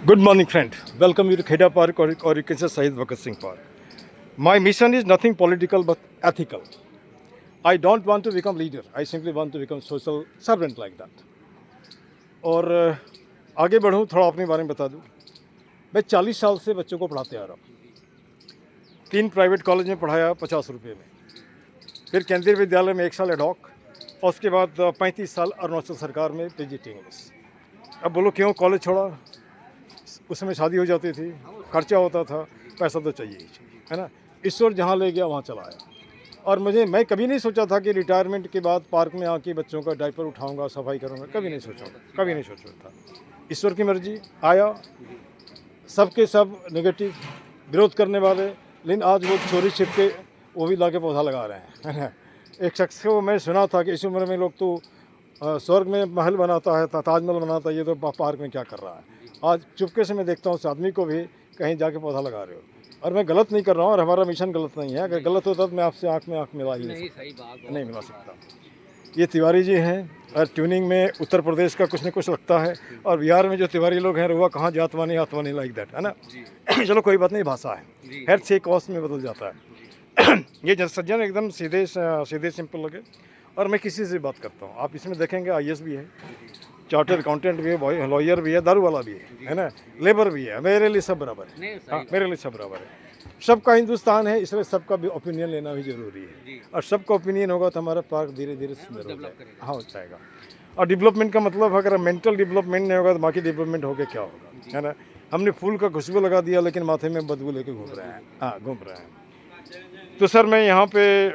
Good morning, friend. Welcome you to Kheda Park, or you can say Shahid Bhagat Singh Park. My mission is nothing political but ethical. I don't want to become leader. I simply want to become social servant like that. और आगे बढ़ूँ, थोड़ा अपने बारे में बता दूँ। मैं 40 साल से बच्चों को पढ़ाते आ रहा हूँ। 3 प्राइवेट कॉलेज में पढ़ाया 50 रुपये में, फिर केंद्रीय विद्यालय में 1 साल एडॉक, और उसके बाद 35 साल अरुणाचल सरकार में पीजीटी इंग्लिश। अब बोलो क्यों कॉलेज छोड़ा? उस समय शादी हो जाती थी, खर्चा होता था, पैसा तो चाहिए ही, है ना। ईश्वर जहाँ ले गया वहाँ चला आया। और मैं कभी नहीं सोचा था कि रिटायरमेंट के बाद पार्क में आके बच्चों का डायपर उठाऊंगा, सफाई करूंगा, कभी नहीं सोचा था। ईश्वर की मर्जी, आया, सबके सब नेगेटिव विरोध करने वाले, लेकिन आज वो चोरी छिप के वो भी ला के पौधा लगा रहे हैं, है ना। एक शख्स को मैं सुना था कि इस उम्र में लोग तो स्वर्ग में महल बनाता है, ताजमहल बनाता है, ये तो पार्क में क्या कर रहा है। आज चुपके से मैं देखता हूँ उस आदमी को भी कहीं जाके पौधा लगा रहे हो, और मैं गलत नहीं कर रहा हूँ, और हमारा मिशन गलत नहीं है। अगर गलत होता तो मैं आपसे आँख में आँख मिला ही नहीं मिला सकता। ये तिवारी जी हैं, और ट्यूनिंग में उत्तर प्रदेश का कुछ न कुछ लगता है, और बिहार में जो तिवारी लोग हैं रुआ कहाँ जातवानी आतवानी लाइक दैट, है ना। चलो कोई बात नहीं, भाषा है, हर 6 कॉस्ट में बदल जाता है। ये सज्जन एकदम सीधे सिंपल लगे, और मैं किसी से बात करता हूँ। आप इसमें देखेंगे IAS भी है, चार्टर्ड अकाउंटेंट भी है, लॉयर भी है, दारू वाला भी है ना, लेबर भी है। मेरे लिए सब बराबर है। हाँ, मेरे लिए सब बराबर है। सबका हिंदुस्तान है, इसलिए सबका भी ओपिनियन लेना भी जरूरी है, और सबका ओपिनियन होगा तो हमारा पार्क धीरे धीरे सुंदर हो जाएगा। हाँ, हो जाएगा। और डेवलपमेंट का मतलब अगर मेंटल डेवलपमेंट नहीं होगा तो बाकी डेवलपमेंट होकर क्या होगा, है ना। हमने फूल का खुशबू लगा दिया, लेकिन माथे में बदबू लेके घूम रहे हैं। हाँ, घूम रहे हैं। तो सर मैं यहाँ पे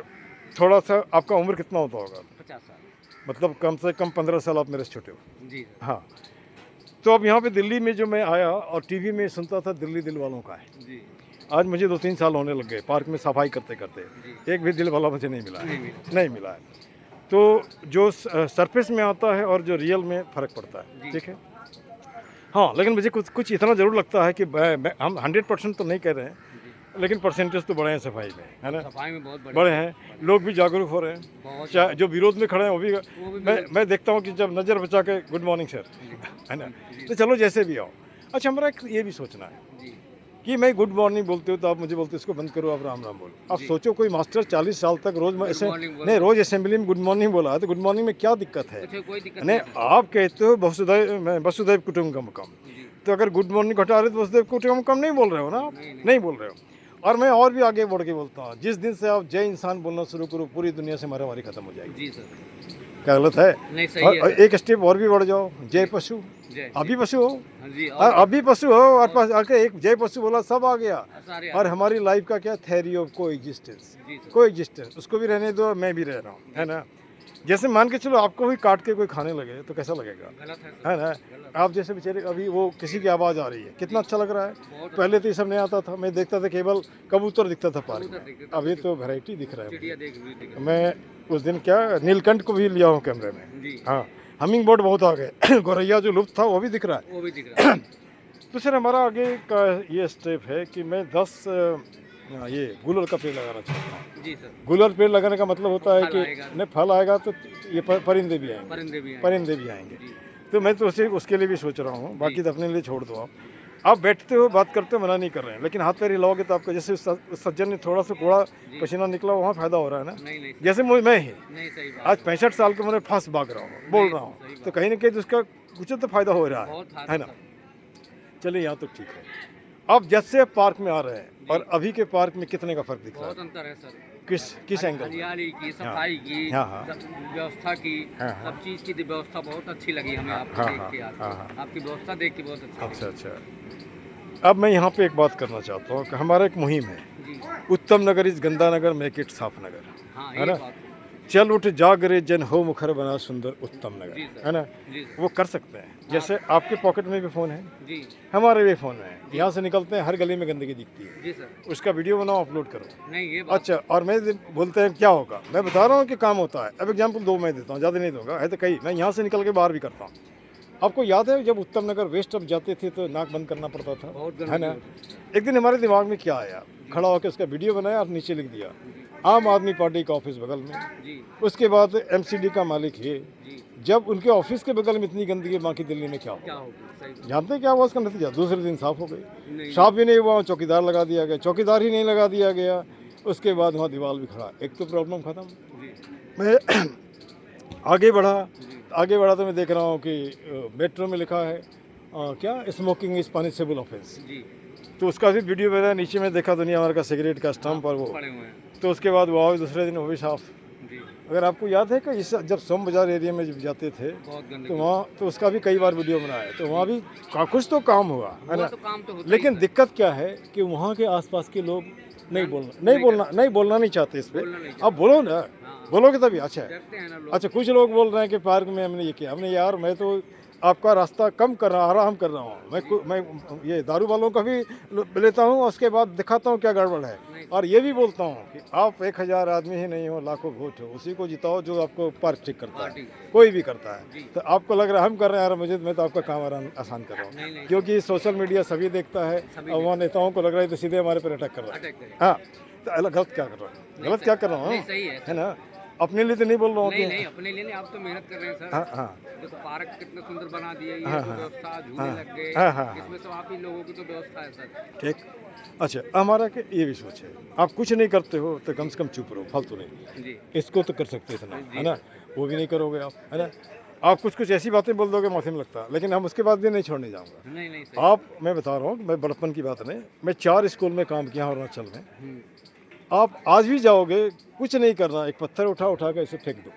थोड़ा सा, आपका उम्र कितना होता होगा? 50 साल। मतलब कम से कम 15 साल आप मेरे से छोटे हो। जी। हाँ, तो अब यहाँ पे दिल्ली में जो मैं आया और टीवी में सुनता था दिल्ली दिल वालों का है। जी। आज मुझे 2-3 साल होने लग गए पार्क में सफाई करते करते, एक भी दिल वाला मुझे नहीं मिला है, नहीं मिला है। तो जो सरफेस में आता है और जो रियल में फ़र्क पड़ता है, ठीक है। हाँ, लेकिन मुझे कुछ इतना ज़रूर लगता है कि हम 100% तो नहीं कह रहे हैं, लेकिन परसेंटेज तो बड़े हैं सफाई में, है ना। सफाई में बहुत बड़े हैं, लोग भी जागरूक हो रहे हैं। चाहे जो विरोध में खड़े हैं वो भी मैं देखता हूँ कि जब नज़र बचा के गुड मॉर्निंग सर, है ना। तो चलो जैसे भी आओ। अच्छा, हमारा एक ये भी सोचना है कि मैं गुड मॉर्निंग बोलते हो तो आप मुझे बोलते इसको बंद करो, आप राम राम बोलो। आप सोचो कोई मास्टर 40 साल तक रोज असेंबली में गुड मॉर्निंग बोला है, तो गुड मॉर्निंग में क्या दिक्कत है? नहीं, आप कहते हो वसुधैव कुटुंबकम, तो अगर गुड मॉर्निंग हटा रहे तो वसुधैव कुटुंबकम नहीं बोल रहे हो ना आप, नहीं बोल रहे हो। और मैं और भी आगे बढ़ के बोलता हूँ, जिस दिन से आप जय इंसान बोलना शुरू करो, पूरी दुनिया से मारामारी खत्म हो जाएगी। जी सर। क्या गलत है? नहीं, सही और है। एक स्टेप और भी बढ़ जाओ, जय पशु। अभी पशु हो, जी, और अभी पशु हो, और पास आके एक जय पशु बोला, सब आ गया। सारे और हमारी लाइफ का क्या थ्योरी ऑफ को एग्जिस्टेंस, उसको भी रहने दो, मैं भी रह रहा हूँ, है ना। जैसे मान के चलो आपको भी काट के कोई खाने लगे तो कैसा लगेगा, गलत है ना। आप जैसे बेचारे, अभी वो किसी की आवाज़ आ रही है, कितना अच्छा लग रहा है। पहले तो ये सब नहीं आता था, मैं देखता था केवल कबूतर दिखता था पार्क में, अभी तो वैरायटी दिख रहा है। मैं उस दिन क्या नीलकंठ को भी लिया हूँ कैमरे में। हाँ, हमिंग बर्ड बहुत आ गए। गौरैया जो लुप्त था वो भी दिख रहा है, वो भी दिख रहा है। तो सर हमारा आगे का ये स्टेप है कि मैं 10 ये गुलर का पेड़ लगाना चाहता हूँ। जी सर। गुलर पेड़ लगाने का मतलब होता है फल कि आएगा। नहीं, फल आएगा तो ये परिंदे भी आएंगे, परिंदे भी आएंगे। तो मैं तो उसके लिए भी सोच रहा हूँ, बाकी तो अपने लिए छोड़ दो। आप बैठते हो, बात करते हो, मना नहीं कर रहे हैं, लेकिन हाथ पैर हिलाओगे तो आपका, जैसे उस सज्जन ने थोड़ा सा कोड़ा पसीना निकला, वहाँ फायदा हो रहा है ना। नहीं, जैसे मैं ही नहीं, सही बात। आज 65 साल की उम्र में फांस भाग रहा हूँ, बोल रहा हूँ, तो कहीं ना कहीं तो उसका कुछ तो फायदा हो रहा है ना। चलिए यहाँ तो ठीक है। अब जब से पार्क में आ रहे हैं और अभी के पार्क में कितने का फर्क दिख रहा है? बहुत अंतर है सर। किस एंगल? हरियाली की, सफाई की, हाँ। व्यवस्था की, सब चीज़ की व्यवस्था बहुत अच्छी लगी हमें आपको देख के। आपकी व्यवस्था देख के बहुत अच्छा। अच्छा। अब मैं यहाँ पे एक बात करना चाहता हूँ कि हमारा एक मुहिम है, उत्तम नगर इस गंदा नगर, मेक इट साफ नगर, है ना। चल उठ जाग रे जन हो मुखर बना सुंदर उत्तम नगर, है ना। वो कर सकते हैं। जैसे आपके पॉकेट में भी फ़ोन है, हमारे भी फ़ोन है, यहाँ से निकलते हैं, हर गली में गंदगी दिखती है। जी सर। उसका वीडियो बनाओ, अपलोड करो। नहीं, ये बात। अच्छा, और मैं बोलते हैं क्या होगा, मैं बता रहा हूँ कि काम होता है। अब एग्जाम्पल 2 मैं देता हूँ, ज़्यादा नहीं दूंगा, है तो कई, मैं यहाँ से निकल के बाहर भी करता हूँ। आपको याद है जब उत्तम नगर वेस्ट अब जाते थे तो नाक बंद करना पड़ता था, है ना। एक दिन हमारे दिमाग में क्या आया, खड़ा होकर उसका वीडियो बनाया और नीचे लिख दिया आम आदमी पार्टी का ऑफिस बगल में। उसके बाद MCD का मालिक है, जब उनके ऑफिस के बगल में इतनी गंदगी है, बाकी दिल्ली में क्या हो? क्या होगी, सही बात। जानते हैं क्या हुआ उसका नतीजा? दूसरे दिन साफ हो गई। नहीं, साफ भी नहीं हुआ, चौकीदार लगा दिया गया। चौकीदार ही नहीं लगा दिया गया, उसके बाद वहाँ दीवार भी खड़ा। एक तो प्रॉब्लम खत्म। जी, मैं आगे बढ़ा तो मैं देख रहा हूँ कि मेट्रो में लिखा है क्या, स्मोकिंग इज पनिशेबल ऑफेंस। जी, तो उसका भी वीडियो मेरा नीचे में देखा, दुनिया भर का सिगरेट का स्टम्प और वो। पड़े हुए हैं। तो उसके बाद वो आओ, दूसरे दिन वो भी साफ। जी, अगर आपको याद है कि इस जब सोम बाजार एरिया में जब जाते थे बहुत गंदगी। तो वहाँ तो उसका भी कई बार वीडियो बनाया, तो वहाँ भी कुछ तो काम हुआ है हुआ ना। तो काम तो होता ही लेकिन है। दिक्कत क्या है कि वहाँ के आसपास के लोग नहीं बोलना नहीं चाहते इस बोलना पे। नहीं अब बोलो ना, बोलोगे तभी अच्छा है। डरते हैं ना लोग। अच्छा, कुछ लोग बोल रहे हैं कि पार्क में हमने ये किया। हमने यार, मैं तो आपका रास्ता कम कर रहा, आराम कर रहा हूँ। मैं ये दारू वालों का भी लेता हूँ, उसके बाद दिखाता हूँ क्या गड़बड़ है। और ये भी बोलता हूँ कि आप 1000 आदमी ही नहीं हो, लाखों वोट हो, उसी को जिताओ जो आपको पार्क ठीक करता है, कोई भी करता है। तो आपको लग रहा है हम कर रहे हैं, यार मुझे, मैं तो आपका काम आसान कर रहा हूँ, क्योंकि सोशल मीडिया सभी देखता है। और वहाँ नेताओं को लग रहा है तो सीधे हमारे पर अटैक कर रहा है। अटैक करें। हाँ, तो गलत क्या कर रहा हूँ? गलत क्या कर रहा हूँ? सही है। ना, अपने लिए तो नहीं बोल रहा हूँ नहीं कि नहीं, अपने लिए नहीं, आप तो मेहनत कर रहे हैं सर। हाँ हाँ देखो पार्क कितना सुंदर बना दिया, ये जो व्यवस्था, झूले लग गए, इसमें सब आप ही लोगों की तो व्यवस्था है सर। ठीक। अच्छा, हमारा कि ये भी सोच है, आप कुछ नहीं करते हो तो कम से कम चुप रहो, फालतू नहीं। जी, इसको तो कर सकते इतना, है ना। वो भी नहीं करोगे आप, है ना। आप कुछ ऐसी बातें बोल दोगे माथे में लगता है, लेकिन हम उसके बाद भी नहीं छोड़ने जाऊँगा। नहीं नहीं, सही। आप, मैं बता रहा हूँ, मैं बड़प्पन की बात नहीं, मैं 4 स्कूल में काम किया अरुणाचल में। आप आज भी जाओगे, कुछ नहीं करना, एक पत्थर उठा के इसे फेंक दो,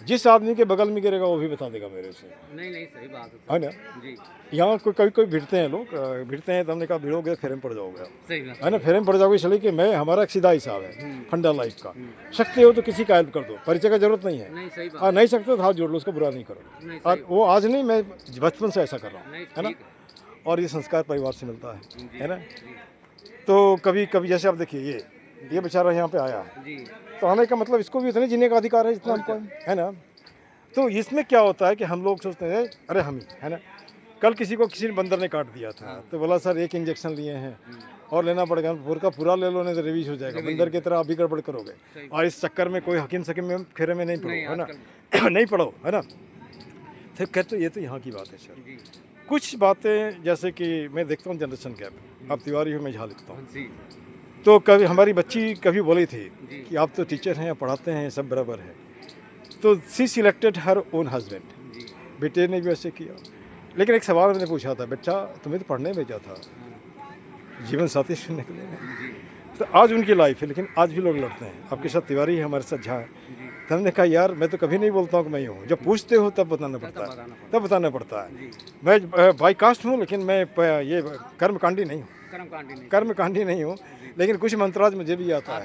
जिस आदमी के बगल में गिरेगा वो भी बता देगा मेरे से, नहीं नहीं, सही बात है है ना। जी, यहाँ कोई भिड़ते हैं लोग, भिड़ते हैं तो हमने कहा भिड़ोगे फेरे में पड़ जाओगे आप, सही बात। है ना। फेरे में पड़ जाओगे, इसलिए कि मैं, हमारा एक सीधा हिसाब है फंडा लाइफ का। सकते हो तो किसी का हेल्प कर दो, परिचय का जरूरत नहीं है। नहीं, सही बात। और नहीं सकते तो हाथ जोड़ लो, उसको बुरा नहीं करो। नहीं, और वो आज नहीं, मैं बचपन से ऐसा कर रहा हूँ, नहीं, है ना। ठीक है। और ये संस्कार परिवार से मिलता है ना। तो कभी कभी जैसे आप देखिए, ये बेचारा यहाँ पे आया है, जी, तो आने का मतलब इसको भी उतने जीने का अधिकार है जितना हमको है ना। तो इसमें क्या होता है कि हम लोग सोचते हैं अरे हम ही, है ना। कल किसी को किसी ने बंदर ने काट दिया था, तो बोला सर एक इंजेक्शन लिए हैं और लेना पड़ेगा, पूरा ले लो, नहीं तो रिवीज हो जाएगा, बंदर की तरह आप भी गड़बड़ करोगे। और इस चक्कर में कोई हकीम सकीम में फेरे में नहीं पड़ो, है ना। नहीं पड़ो, है ना। तो खैर, तो ये तो यहाँ की बात है सर। जी, कुछ बातें जैसे कि मैं देखता हूँ जनरेशन गैप, आप तिवारी हो, मैं झा लिखता हूँ। जी, तो कभी हमारी बच्ची कभी बोली थी कि आप तो टीचर हैं, पढ़ाते हैं, सब बराबर है। तो सी सिलेक्टेड हर ओन हस्बैंड। जी, बेटे ने भी वैसे किया। लेकिन एक सवाल मैंने पूछा था, बेटा तुम्हें तो पढ़ने भेजा था, जीवन साथी चुनने के लिए नहीं। तो आज उनकी लाइफ है, लेकिन आज भी लोग लड़ते हैं। आपके साथ तिवारी है, हमारे साथ झा है। तो हमने कहा यार, मैं तो कभी नहीं बोलता हूँ कि मैं हूँ, जब पूछते हो तब बताना पड़ता है। मैं बाई कास्ट हूँ, लेकिन मैं ये कर्मकांडी नहीं हूँ, कर्मकांडी नहीं हूँ। लेकिन कुछ मंत्राज मुझे भी आता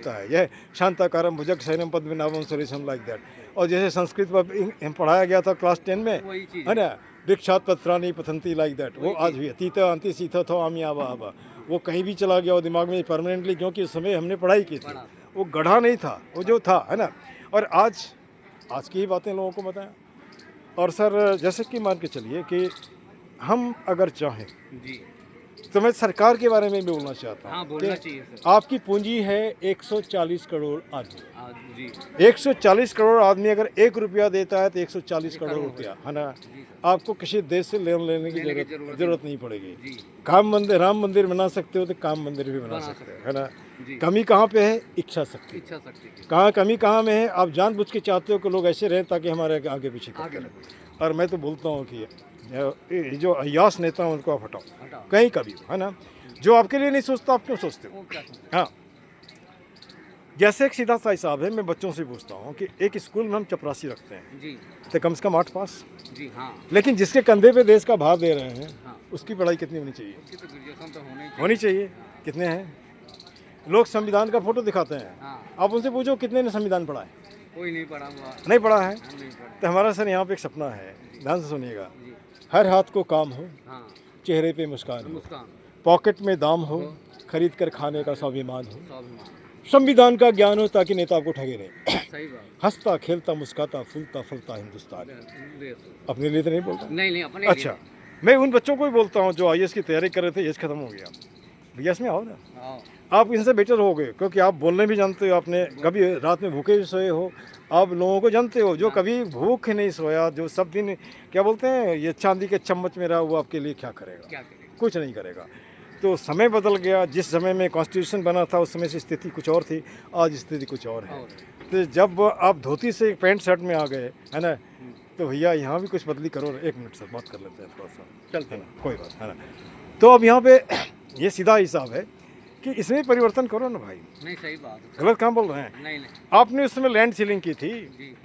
है। यह शांताकारम भुजग शयनम पद्मनाभम सुरेशम, लाइक दैट। और जैसे संस्कृत में पढ़ाया गया था क्लास 10 में, है ना, वृक्षात पत्राणी पथंती, लाइक दैट। वो आज भी है। तीता अंति सीता थो आमी आबा आबा, वो कहीं भी चला गया वो दिमाग में परमानेंटली, क्योंकि उस समय हमने पढ़ाई की थी। वो गढ़ा नहीं था, वो जो था, है ना। और आज की ही बातें लोगों को बताएं। और सर जैसे कि मान के चलिए कि हम अगर चाहें जी, तो मैं सरकार के बारे में भी बोलना चाहता हूँ। हाँ, बोलना चाहिए सर। आपकी पूंजी है 140 करोड़ आदमी। जी, 140 करोड़ आदमी अगर 1 रुपया देता है तो 140 करोड़ रुपया, है ना। आपको किसी देश से लोन लेने की जरूरत नहीं पड़ेगी। राम मंदिर बना सकते हो तो काम मंदिर भी बना सकते हो, है ना। कमी कहाँ पे है? इच्छा शक्ति। कमी कहाँ में है? आप जानबूझ के चाहते हो कि लोग ऐसे रहें ताकि हमारे आगे पीछे करते रहें। और मैं तो बोलता हूँ कि जो अयास नेता हैं उनको आप हटाओ, कहीं का भी, है ना। जो आपके लिए नहीं सोचता आप क्यों सोचते हो? हाँ, जैसे एक सीधा सा हिसाब है, मैं बच्चों से पूछता हूँ कि एक स्कूल में हम चपरासी रखते हैं जी, तो कम से कम 8 पास। जी, हाँ। लेकिन जिसके कंधे पे देश का भार दे रहे हैं, उसकी पढ़ाई कितनी होनी चाहिए? उसकी तो ग्रेजुएशन तो होनी चाहिए। कितने हैं लोग संविधान का फोटो दिखाते हैं, आप उनसे पूछो कितने ने संविधान पढ़ा है? कोई नहीं पढ़ा हुआ, नहीं पढ़ा है। तो हमारा सर यहाँ पे एक सपना है, ध्यान से सुनिएगा। हर हाथ को काम हो, चेहरे पे मुस्कान हो, पॉकेट में दाम हो, खरीद कर खाने का स्वाभिमान हो, संविधान का ज्ञान हो ताकि नेता आपको ठगे नहीं। सही बात। हंसता खेलता मुस्काता फूलता फलता हिंदुस्तान। अपने लिए तो नहीं बोलता। नहीं, अपने अच्छा, मैं उन बच्चों को भी बोलता हूँ जो IAS की तैयारी कर रहे थे, एज खत्म हो गया, भैया इसमें आओ ना। आप इनसे बेटर हो गए, क्योंकि आप बोलने भी जानते हो, आपने कभी रात में भूखे भी सोए हो, आप लोगों को जानते हो। जो कभी भूख नहीं सोया, जो सब दिन क्या बोलते हैं, ये चांदी के चम्मच में रहा, वो आपके लिए क्या करेगा? क्या करेंगे? कुछ नहीं करेगा। तो समय बदल गया। जिस समय में कॉन्स्टिट्यूशन बना था उस समय से स्थिति कुछ और थी, आज स्थिति कुछ और है। तो जब आप धोती से पैंट शर्ट में आ गए, है ना, तो भैया यहाँ भी कुछ बदली करो। एक मिनट सर, बात कर लेते हैं थोड़ा सा, चलते हैं ना, कोई बात है ना। तो अब यहाँ पे ये सीधा हिसाब है कि इसमें परिवर्तन करो ना भाई। नहीं, सही बात है। गलत काम बोल रहे हैं। नहीं, आपने उस समय लैंड सीलिंग की थी, जी,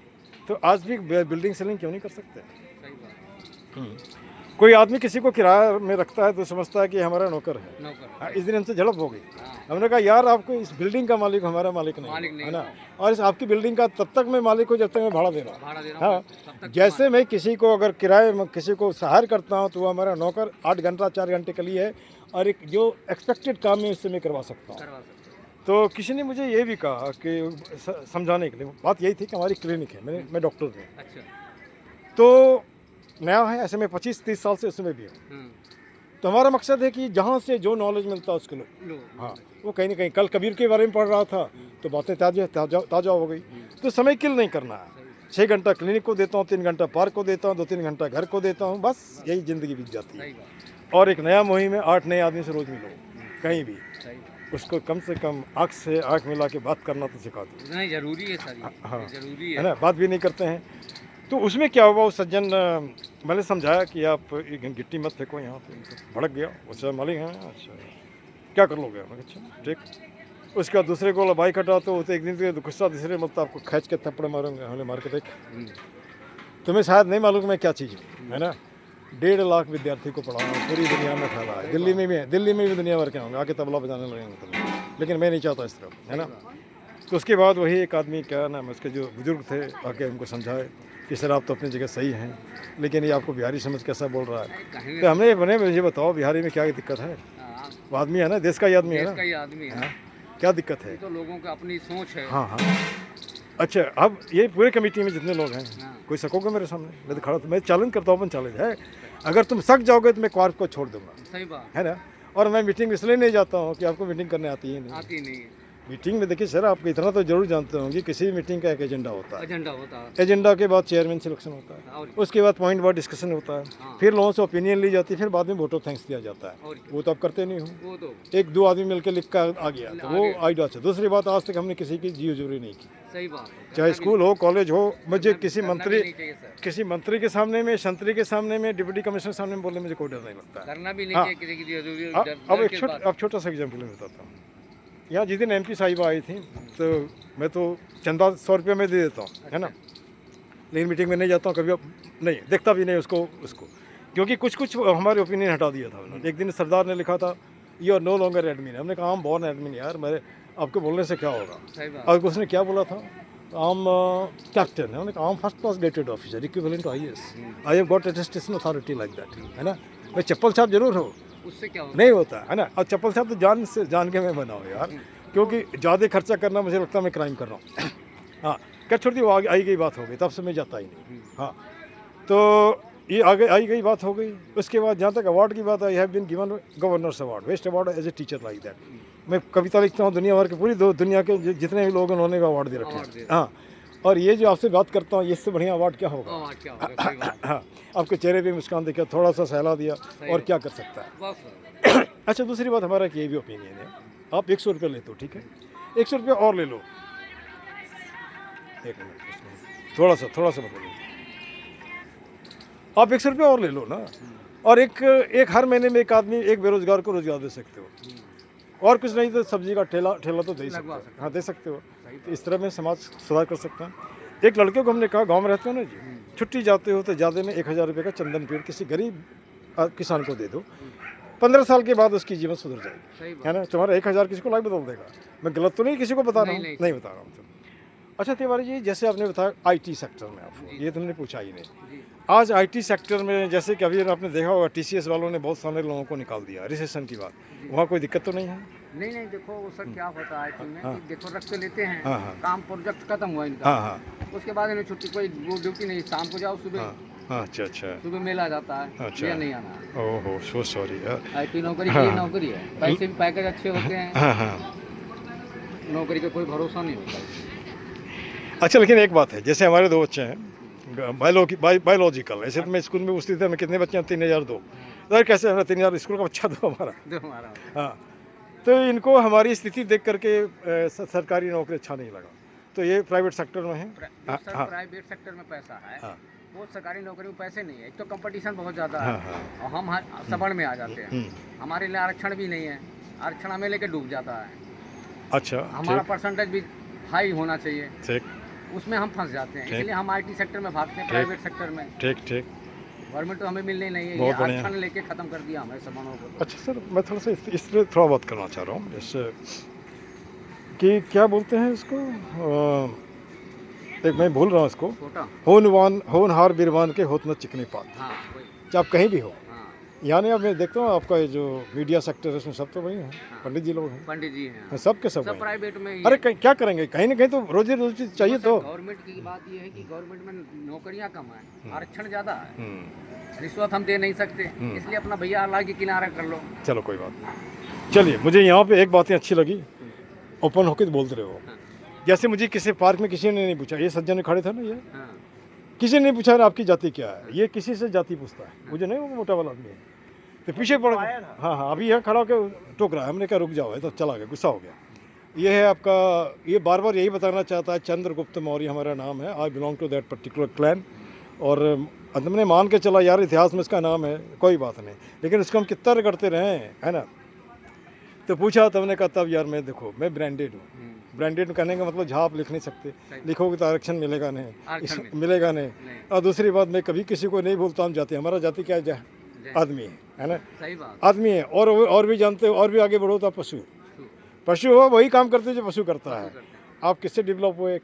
तो आज भी बिल्डिंग सीलिंग क्यों नहीं कर सकते? सही बात। कोई आदमी किसी को किराया में रखता है तो समझता है कि हमारा नौकर है। नौकर। हाँ, इस दिन हमसे झड़प हो गई। हमने कहा यार, आपको इस बिल्डिंग का मालिक हमारा मालिक नहीं मालिक नहीं है ना, और इस आपकी बिल्डिंग का तब तक मैं मालिक हूँ जब तक मैं भाड़ा दे रहा हूँ। भाड़ा दे रहा हूँ, हाँ, तब तक जैसे मैं किसी को अगर किराए में किसी को हायर करता हूँ तो वो हमारा नौकर 8 घंटा 4 घंटे के लिए है, और एक जो एक्सपेक्टेड काम है उससे मैं करवा सकता हूँ। करवा सकते हैं। तो किसी ने मुझे ये भी कहा कि समझाने के लिए, बात यही थी कि हमारी क्लिनिक है, मैं डॉक्टर हूँ, अच्छा। तो नया है, ऐसे में 25-30 साल से उसमें भी हूँ। हम्म, तो हमारा मकसद है कि जहाँ से जो नॉलेज मिलता है उसको लो। लो। हाँ, वो कहीं ना कहीं, कल कबीर के बारे में पढ़ रहा था तो बातें ताज़ा हो गई। तो समय किल नहीं करना है। 6 घंटा क्लिनिक को देता हूँ, 3 घंटा पार्क को देता हूँ, 2-3 घंटा घर को देता हूँ, बस यही ज़िंदगी बीत जाती है। सही बात। और एक नया मुहिम है, 8 नए आदमी से रोज़ मिलो कहीं भी, सही बात। उसको कम से कम आँख से आँख मिला के बात करना तो सिखा दो, नहीं, जरूरी है सर, हाँ। ये जरूरी है है। ना। बात भी नहीं करते हैं। तो उसमें क्या हुआ, उस सज्जन मैंने समझाया कि आप ये गिट्टी मत फेंको यहाँ पे, तो भड़क गया। उससे मालिक हैं, अच्छा क्या कर लोगे? मैं अच्छा ठीक। उसके बाद दूसरे को बाइक हटा तो एक दिन के गुस्सा, तीसरे मतलब आपको खींच के थप्पड़ मारूंगे, हमने मार के देख। तुम्हें शायद नहीं मालूम मैं क्या चीज़ हूँ, है ना। 1.5 लाख विद्यार्थी को पढ़ाऊँ, पूरी दुनिया में फैला है, दिल्ली में भी है, दिल्ली में भी दुनिया भर के होंगे, आके तबला बजाने लगेंगे तब, लेकिन मैं नहीं चाहता इस तरफ, है ना। तो उसके बाद वही एक आदमी, क्या नाम है उसके, जो बुजुर्ग थे, आके हमको समझाए कि सर आप तो अपनी जगह सही हैं, लेकिन ये आपको बिहारी समझ कैसा बोल रहा है। कहीं तो हमने बने, मुझे बताओ बिहारी में क्या दिक्कत है? हाँ, वो आदमी है ना, देश का ही आदमी है देश ना। का ही आदमी है। हाँ, क्या दिक्कत है? ये तो लोगों की अपनी सोच है। हाँ हाँ। अच्छा, अब ये पूरे कमेटी में जितने लोग हैं, हाँ। कोई सकोगे मेरे सामने? मैं तो खड़ा, मैं चैलेंज करता हूँ, ओपन चैलेंज है। अगर तुम सक जाओगे तो मैं क्वार्क को छोड़ दूंगा, सही बात। है ना। और मैं मीटिंग इसलिए नहीं जाता हूँ कि आपको मीटिंग करने आती ही नहीं। आती नहीं है। मीटिंग में देखिए सर, आप इतना तो जरूर जानते होंगे, किसी भी मीटिंग का एक एजेंडा होता है। एजेंडा होता है। एजेंडा के बाद चेयरमैन सिलेक्शन होता है, और उसके बाद पॉइंट वाइज डिस्कशन होता है, हाँ। फिर लोगों से ओपिनियन ली जाती है, फिर बाद में वोट ऑफ थैंक्स दिया जाता है। और वो तो आप करते नहीं हो। वो तो 1-2 आदमी मिलकर लिख कर आ गया तो वो आइडिया से। दूसरी बात, आज तक हमने किसी की जी हजूरी नहीं की, सही बात है। चाहे स्कूल हो, कॉलेज हो। मुझे किसी करना भी मंत्री नहीं चाहिए सर। किसी मंत्री के सामने में, संतरी के सामने में, डिप्टी कमिश्नर के सामने में बोलने में मुझे कोई डर नहीं लगता है। करना भी नहीं हाँ। चाहिए किसी की जरूरी। अब एक छोटा सा एग्जाम्पल मैं बताता हूँ। यहाँ जिस दिन MP साहिबा आई थी, तो मैं तो चंदा 100 रुपये में दे देता हूँ, है ना, लेकिन मीटिंग में नहीं जाता हूँ कभी, अब नहीं देखता भी नहीं उसको, क्योंकि कुछ हमारे ओपिनियन हटा दिया था उन्होंने। एक दिन सरदार ने लिखा था, you are no longer admin. हमने कहा हम बॉर्न एडमिन यार, मेरे आपको बोलने से क्या होगा। सही बात। और उसने क्या बोला था, आम कैप्टन है, उन्होंने कहा I'm first class graded officer equivalent to IAS, I have got attestation authority like that, है ना। मैं चप्पल छाप जरूर हो, उससे क्या होता नहीं होता है ना। और चप्पल छाप तो जान के मैं बनाऊँ यार, क्योंकि ज़्यादा खर्चा करना मुझे लगता है मैं क्राइम कर रहा हूँ। हाँ, क्या छोटी वो आई गई बात हो गई, तब से मैं जाता ही नहीं। हाँ, तो ये आगे आई गई बात हो गई। उसके बाद जहाँ तक अवार्ड की बात आई, have been given governor's award, best award as a teacher like that. मैं कविता लिखता हूँ, दुनिया भर के पूरी दुनिया के जितने भी लोग उन्होंने अवार्ड दे रखे हैं। हाँ, और ये जो आपसे बात करता हूँ, इससे बढ़िया अवार्ड क्या होगा। है? क्या होगा? सही बात। हाँ, आपके चेहरे पे मुस्कान देखा, थोड़ा सा सहला दिया, और क्या कर सकता है। बस अच्छा, दूसरी बात, हमारा ये भी ओपिनियन है, आप 100 रुपये लेते हो, ठीक है, 100 रुपये और ले लो। एक मिनट, थोड़ा सा बताइए, आप 100 रुपये और ले लो ना, और एक हर महीने में एक आदमी, एक बेरोजगार को रोजगार दे सकते हो, और कुछ नहीं तो सब्जी का ठेला तो दे सकते हो। हाँ, दे सकते हो। तो इस तरह में समाज सुधार कर सकते हैं। एक लड़के को हमने कहा, गांव में रहते हो ना जी, छुट्टी जाते हो तो ज़्यादा में 1000 रुपये का चंदन पेड़ किसी गरीब किसान को दे दो, 15 साल के बाद उसकी जीवन सुधर जाएगी, है ना। तुम्हारा 1000 किसी को लाइफ बदल देगा। मैं गलत तो नहीं किसी को बता रहा हूँ, नहीं बता रहा हूँ। तो अच्छा तिवारी जी, जैसे आपने बताया IT सेक्टर में, आपको ये तुमने पूछा ही नहीं। आज IT सेक्टर में, जैसे कि अभी आपने देखा होगा, TCS वालों ने बहुत सारे लोगों को निकाल दिया, रिसेशन की बात, वहाँ कोई दिक्कत तो नहीं है? नहीं, देखो वो सर क्या होता है IT में कि देखो रख के लेते हैं, हाँ। काम प्रोजेक्ट खत्म हुआ इनका, हाँ, उसके बाद इन्हें छुट्टी, कोई वो ड्यूटी नहीं, शाम को जाओ सुबह अच्छा अच्छा। सुबह मेला जाता है, अच्छा। ये नहीं आना है। ओहो सो सॉरी यार। आईटी नौकरी की नौकरी है, पैसे भी पैकेज अच्छे होते हैं, हाँ हाँ। नौकरी का कोई भरोसा नहीं होता। अच्छा लेकिन एक बात है, जैसे हमारे दो बच्चे हैं बायोलॉजिकल, ऐसे तो मैं स्कूल में पूछती थी मैं कितने बच्चे हैं, 3000 दो। यार कैसे हमारा 3000 स्कूल का बच्चा दो हमारा। जो हमारा हाँ, तो इनको हमारी स्थिति देख करके सरकारी नौकरी अच्छा नहीं लगा, तो ये प्राइवेट सेक्टर में है। हाँ सर हाँ प्राइवेट सेक्टर में पैसा है, हाँ वो सरकारी नौकरी में पैसे नहीं है। एक तो कंपटीशन बहुत ज़्यादा हाँ है, हाँ। और हम सवर्ण में आ जाते हैं। हमारे लिए आरक्षण भी नहीं है, आरक्षण हमें लेके डूब जाता है। अच्छा हमारा ठीक परसेंटेज भी हाई होना चाहिए, ठीक उसमें हम फंस जाते हैं, इसलिए हम आईटी सेक्टर में भागते हैं, प्राइवेट सेक्टर में। ठीक ठीक। गवर्नमेंट तो हमें मिलनी नहीं है, ये बहुत बढ़िया। आरक्षण लेके ख़त्म कर दिया हमें सवर्णों को। अच्छा सर, मैं थोड़ा सा इस पर थोड़ा बात करना चाह रहा हूँ, जैसे कि क्या बोलते हैं इसको, एक मैं भूल रहा हूँ इसको, छोटा होनहार बीरवान के होत न चिकनी पात। हाँ वही, चाहे आप कहीं भी हो, हाँ यानी अब मैं देखता हूँ आपका ये जो मीडिया सेक्टर है उसमें सब तो वही हैं, पंडित जी लोग हैं, पंडित जी हैं, सब के सब सब वही हैं। प्राइवेट में ही अरे है। क्या करेंगे, कहीं ना कहीं तो रोजी रोटी चाहिए तो। गवर्नमेंट की बात ये है कि गवर्नमेंट में नौकरियां कम है, आरक्षण ज़्यादा है, रिश्वत हम दे नहीं सकते, इसलिए अपना भैया अल्लाह के किनारा कर लो। चलो कोई बात नहीं। चलिए, मुझे यहाँ पे एक बातें अच्छी लगी, ओपन होकर बोलते रहे हो। जैसे मुझे किसी पार्क में किसी ने नहीं पूछा, ये सज्जन खड़े थे ना, ये हाँ किसी ने नहीं पूछा आपकी जाति क्या है, ये किसी से जाति पूछता है, मुझे नहीं, वो मोटा वाला आदमी है, तो पीछे पड़ गया। हाँ हाँ, अभी यहाँ खड़ा होकर टोक रहा है, हमने कहा रुक जाओ, है तो चला गया, गुस्सा हो गया। ये है आपका, ये बार बार यही बताना चाहता है, चंद्रगुप्त मौर्य हमारा नाम है, I belong to that particular clan. और हमने मान के चला यार इतिहास में इसका नाम है, कोई बात नहीं, लेकिन इसको हम कितना रगड़ते रहे हैं, है ना। तो पूछा तो हमने कहा तब यार मैं देखो मैं ब्रांडेड हूँ, ब्रांडेड कहने का मतलब जहाँ आप लिख नहीं सकते, लिखोगे तो आरक्षण मिलेगा नहीं, मिलेगा नहीं। और दूसरी बात, मैं कभी किसी को नहीं बोलता हम जाति, हमारा जाति क्या है, आदमी है ना, सही बात, आदमी है। और भी जानते हो, और भी आगे बढ़ो तो पशु, पशु हो वही काम करते जो पशु करता है। आप किससे डेवलप हुए,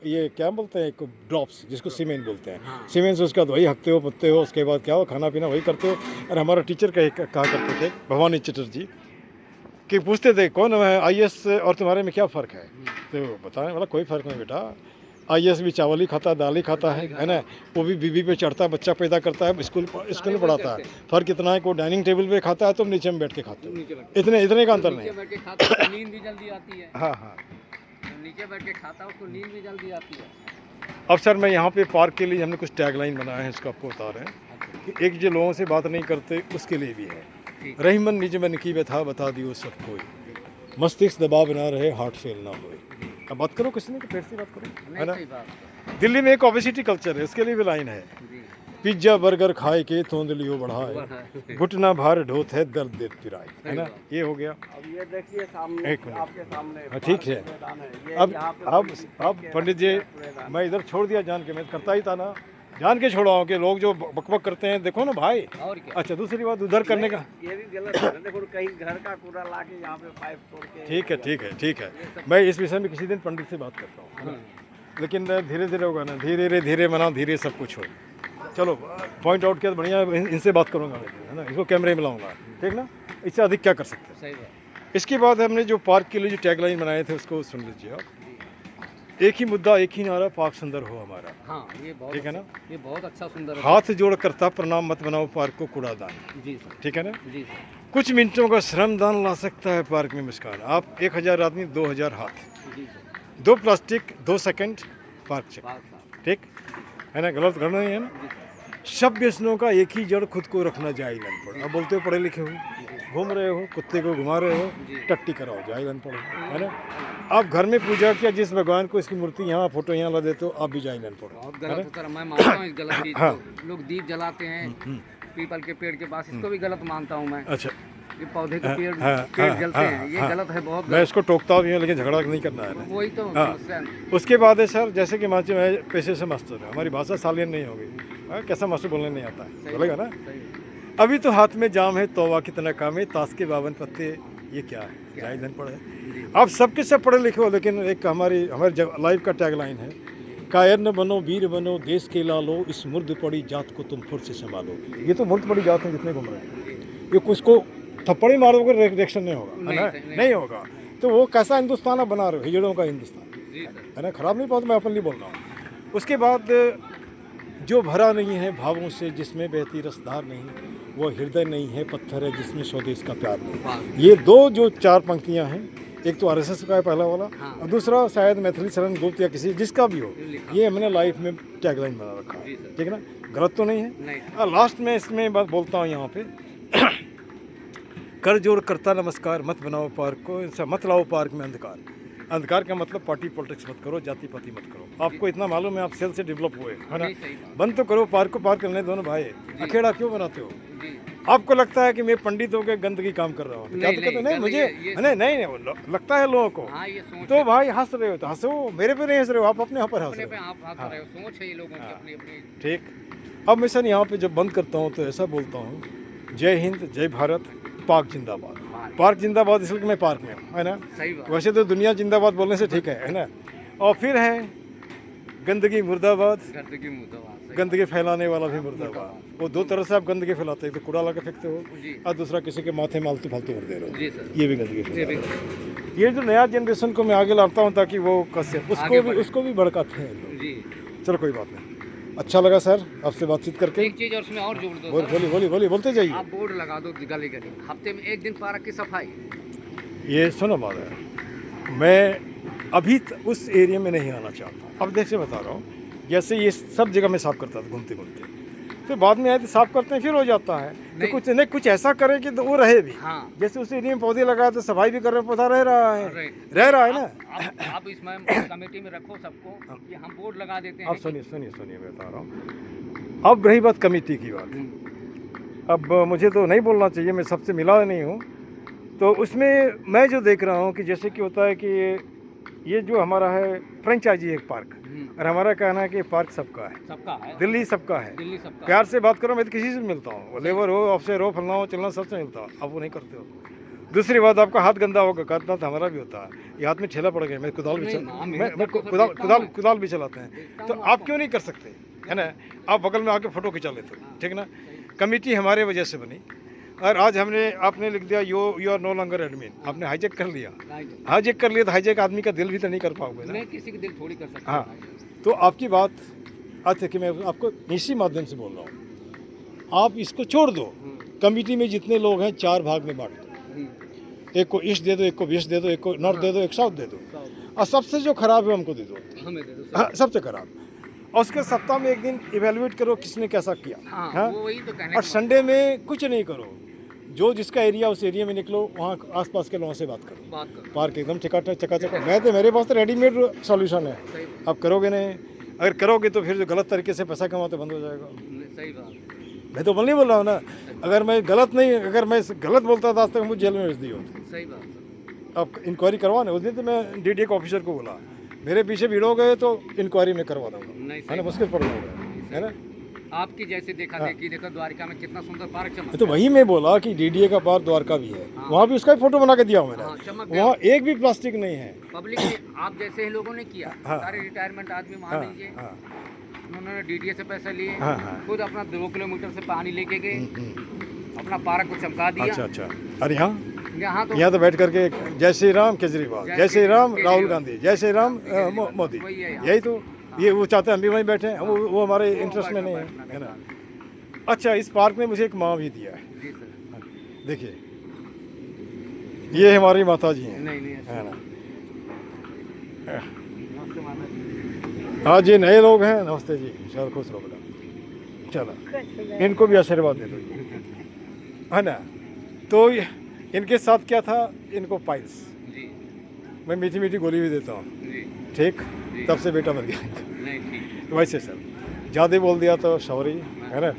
ये क्या बोलते हैं, एक ड्रॉप्स जिसको सीमेंट बोलते हैं, सीमेंट से उसका वही हकते हो, पत्ते हो, उसके बाद क्या हो, खाना पीना वही करते हो। और हमारा टीचर कहा करते थे, भवानी चटर्जी, कि पूछते थे कौन है आईएएस और तुम्हारे में क्या फ़र्क है, तो बताने वाला कोई फ़र्क नहीं बेटा, आईएएस भी चावल ही खाता है, दाल ही खाता है ना, वो भी बीबी पे चढ़ता है, बच्चा पैदा करता है, स्कूल में पढ़ाता है। फ़र्क इतना है कि वो डाइनिंग टेबल पे खाता है, तुम नीचे में बैठ के खाते हो, इतने का अंतर नहीं। नीचे बैठ के खाता है तो नींद भी जल्दी आती है, हाँ हाँ। नीचे बैठ के खाता है उसको नींद भी जल्दी आती है। अब सर मैं यहाँ पे पार्क के लिए हमने कुछ टैगलाइन बनाए हैं, इसको आपको बता रहे हैं कि एक जो लोगों से बात नहीं करते उसके लिए भी है, रहीमन निज मन की व्यथा बता दियो सब कोई, मस्तिष्क दबाव ना रहे, हार्ट फेल ना होए। अब बात करो किसी ने, पेट से बात करो, है ना। सही बात, दिल्ली में एक ओबेसिटी कल्चर है, उसके लिए भी लाइन है, पिज्जा बर्गर खाए के तोंद लियो बढ़ाए, घुटना भार ढोत है दर्द देत पिराए, है ना। ये हो गया। अब ये देखिए सामने, एक मिनट, आपके सामने हाँ ठीक है। अब पंडित जी मैं इधर छोड़ दिया जान के, मैं करता ही था ना, जान के छोड़ा हूँ कि लोग जो बकबक करते हैं, देखो ना भाई। और क्या, अच्छा दूसरी बात उधर करने का, ये भी गलत है ना, देखो कहीं घर का कूड़ा ला के यहाँ पे पाइप तोड़ के। ठीक है ठीक है ठीक है, मैं इस विषय में किसी दिन पंडित से बात करता हूँ, है ना? लेकिन धीरे धीरे होगा ना, धीरे धीरे मनाओ, धीरे सब कुछ हो। चलो पॉइंट आउट किया, बढ़िया, इनसे बात करूँगा मैं, है ना, इसको कैमरे में लाऊंगा, ठीक ना, इससे अधिक क्या कर सकते हैं। सही बात, इसके बाद हमने जो पार्क के लिए जो टैगलाइन बनाए थे उसको सुन लीजिए आप, एक ही मुद्दा एक ही नारा, पाक सुंदर हो हमारा। हाँ ये बहुत ठीक है ना, ये बहुत अच्छा सुंदर है। हाथ जोड़ करता प्रणाम मत बनाओ पार्क को कूड़ादान, जी सर, ठीक है ना। जी सर, कुछ मिनटों का श्रमदान ला सकता है पार्क में मुस्कान, आप 1000 आदमी 2000 हाथ, जी sir, 2 plastic 2 second park check, बात साहब, ठीक है ना, गलत करना नहीं है ना। सब व्यसनों का एक ही जड़, खुद को रखना जाहिल अनपढ़। अब बोलते हो पढ़े लिखे हो, घूम रहे हो, कुत्ते को घुमा रहे हो, टट्टी कराओ, जाहिल अनपढ़, है ना। आप घर में पूजा किया जिस भगवान को, इसकी मूर्ति यहाँ, फोटो यहाँ ला देते हो, आप भी जाहिल अनपढ़। बहुत गलत होता है, मैं मानता हूँ इस गलत चीज़ को। लोग दीप जलाते हैं पीपल के पेड़ के पास, इसको भी गलत मानता हूँ मैं। अच्छा, ये पौधे के पेड़ जलते हैं, ये गलत है, बहुत मैं इसको टोकता भी हूँ, लेकिन झगड़ा नहीं करना है ना। वही तो समस्या है। उसके बाद है सर, जैसे कि मान मैं पेशे से मास्टर है, हमारी भाषा सालियन नहीं होगी, कैसा मास्टर बोलने नहीं आता है, बोलेगा ना। अभी तो हाथ में जाम है, तौबा कितना काम है, ताश के 52 पत्ते, ये क्या है, जाहिल अनपढ़ है। आप सबके सब पढ़े लिखे हो, लेकिन एक हमारी लाइफ का टैगलाइन है, कायर न बनो वीर बनो देश के लालो, इस मुर्द पड़ी जात को तुम फुर से संभालो। ये तो मुर्द पड़ी जात है जितने घूम रहे हैं, ये कुछ को थप्पड़ ही मारोगे रिएक्शन नहीं होगा, है ना, नहीं होगा। तो वो कैसा हिंदुस्तान आप बना रहे हो, हिजड़ों का हिंदुस्तान, है ना, खराब नहीं, बहुत मैं अपन नहीं बोल रहा हूँ। उसके बाद जो भरा नहीं है भावों से, जिसमें बहती रसधार नहीं, वो हृदय नहीं है पत्थर है जिसमें स्वदेश का प्यार नहीं। ये दो जो चार पंक्तियां हैं, एक तो आरएसएस का है पहला वाला, और दूसरा शायद मैथिली शरण गुप्त या किसी जिसका भी हो, ये हमने लाइफ में टैगलाइन बना रखा है। ठीक है ना, गलत तो नहीं है। और लास्ट में इसमें बात बोलता हूँ यहाँ पे कर जोर करता नमस्कार, मत बनाओ पार्क को, इनसे मत लाओ पार्क में अंधकार। अंधकार का मतलब पार्टी पॉलिटिक्स मत करो, जाति पाति मत करो। आपको इतना मालूम है, आप सेल से डेवलप हुए, है ना। बंद तो करो पार्क को, पार्क करने दोनों भाई। अखेड़ा क्यों बनाते हो? आपको लगता है कि मैं पंडित होकर गंदगी काम कर रहा हूँ, क्या दिक्कत है? नहीं मुझे नहीं लगता है लोगों को। तो भाई हंस रहे हो तो हंसो, मेरे पे नहीं हंस रहे हो, आप अपने यहाँ पर हंस रहे हो। ठीक, अब मिशन यहाँ पे जब बंद करता हूँ तो ऐसा बोलता हूँ, जय हिंद, जय भारत, पाक जिंदाबाद। पार्क जिंदाबाद इसलिए कि मैं पार्क में हूँ, है ना। सही बात। वैसे तो दुनिया जिंदाबाद बोलने से ठीक है ना। और फिर है गंदगी मुर्दाबाद, गंदगी फैलाने वाला भी मुर्दाबाद। वो दो तरह से आप गंदगी फैलाते हो, तो कूड़ा ला के फेंकते हो, और दूसरा किसी के माथे मालतू फालतू कर दे रहे हो, ये भी गंदगी फैलाते। ये जो नया जनरेशन को मैं आगे लाता हूँ ताकि वो उसको भी भड़काते हैं लोग। चलो कोई बात नहीं, अच्छा लगा सर आपसे बातचीत करके। एक चीज और उसमें और जोड़ दो। बोलिए बोलते जाइए। आप बोर्ड लगा दो गली गली, हफ्ते में एक दिन पार्क की सफाई। ये सुनो बात है, मैं अभी उस एरिया में नहीं आना चाहता। अब देख से बता रहा हूँ, जैसे ये सब जगह मैं साफ करता था घूमते घूमते, फिर बाद में आए तो साफ करते हैं, फिर हो जाता है। तो कुछ ऐसा करे कि तो वो रहे भी। हाँ। जैसे उस एरिया में पौधे लगाए तो सफाई भी कर रहे, पौधा रह रहा है ना। आप इसमें कमेटी में रखो सबको कि हम बोर्ड लगा देते हैं। अब सुनिए मैं बता रहा हूँ। अब रही बात कमेटी की बात, अब मुझे तो नहीं बोलना चाहिए, मैं सबसे मिला नहीं हूँ। तो उसमें मैं जो देख रहा हूँ कि जैसे कि होता है कि ये जो हमारा है फ्रेंचाइजी एक पार्क, और हमारा कहना है कि पार्क सबका है, दिल्ली सबका है। प्यार से बात करो, मैं तो किसी से मिलता हूँ, लेबर हो, ऑफिसर हो, फलना हो, चलना, सबसे मिलता हूँ। आप वो नहीं करते हो। दूसरी बात, आपका हाथ गंदा होगा, करना तो हमारा भी होता है। ये हाथ में ठेला पड़ गया, मैं कुदाल भी चलाते हैं, तो आप क्यों नहीं कर सकते, है ना। आप बगल में आके फोटो खिंचा लेते हो, ठीक ना। कमेटी हमारे वजह से बनी, और आज आपने लिख दिया you are no longer admin. आपने हाईजेक कर लिया तो हाईजेक आदमी का दिल भी तो नहीं कर पाओगे ना। मैं किसी का दिल थोड़ी कर सकता। हाँ, तो आपकी बात आज कि मैं आपको इसी माध्यम से बोल रहा हूँ, आप इसको छोड़ दो। कमेटी में जितने लोग हैं 4 भाग में बांट दो, एक को ईस्ट दे दो, एक को वेस्ट दे दो, एक को नॉर्थ दे दो, एक साउथ दे दो, और सबसे जो खराब है हमको दे दो, हमें दे दो। हाँ, सबसे खराब। और उसके सप्ताह में एक दिन इवेलुएट करो किसने कैसा किया। हाँ, वही तो कहने। और संडे में कुछ नहीं करो, जो जिसका एरिया उस एरिया में निकलो, वहाँ आसपास के लोगों से बात करो। पार्क एकदम चकाचक। मैं तो मेरे पास तो रेडीमेड सॉल्यूशन है। आप करोगे नहीं, अगर करोगे तो फिर जो गलत तरीके से पैसा कमाते बंद हो जाएगा। सही बात। मैं तो नहीं बोल रहा हूँ ना, अगर मैं गलत बोलता था आज तक मुझे जेल में भेज दी होती। सही बात। अब इंक्वायरी करवाना, उस दिन तो मैं डीडीए के ऑफिसर को बोला, मेरे पीछे भीड़ हो गए तो इंक्वायरी में करवा दूँगा, है ना। मुश्किल पड़ जाएगा, है ना। आपकी जैसे देखो द्वारका में कितना सुंदर पार्क चमकता है। तो वही मैं बोला कि डीडीए का पार्क द्वारका भी है। वहाँ भी उसका फोटो बना के दिया हूँ मैंने। वहाँ एक भी प्लास्टिक नहीं है। पब्लिक ने, आप जैसे ही लोगों ने किया, सारे रिटायरमेंट आदमी वहाँ लीजिए, उन्होंने डीडीए से पैसे लिए, खुद अपना 2 किलोमीटर से पानी लेके गए, अपना पार्क को चमका दिया। अच्छा। अरे यहाँ तो बैठ करके जय श्री राम केजरीवाल, जय श्री राम राहुल गांधी, जय श्री राम मोदी, यही तो ये वो चाहते हैं, हम भी वहीं बैठे हैं। वो हमारे इंटरेस्ट में नहीं है ना। अच्छा, इस पार्क ने मुझे एक माँ भी दिया है, देखिए, ये हमारी माता जी हैं, है ना। हाँ जी, नए लोग हैं, नमस्ते जी, सर खुश रहो बेटा। चलो, इनको भी आशीर्वाद दे दो, है ना। तो इनके साथ क्या था, इनको पाइल्स, मैं मीठी मीठी गोली भी देता हूँ, ठीक। तब से बेटा मर गया। तो वैसे सर ज़्यादा बोल दिया तो सॉरी, है ना।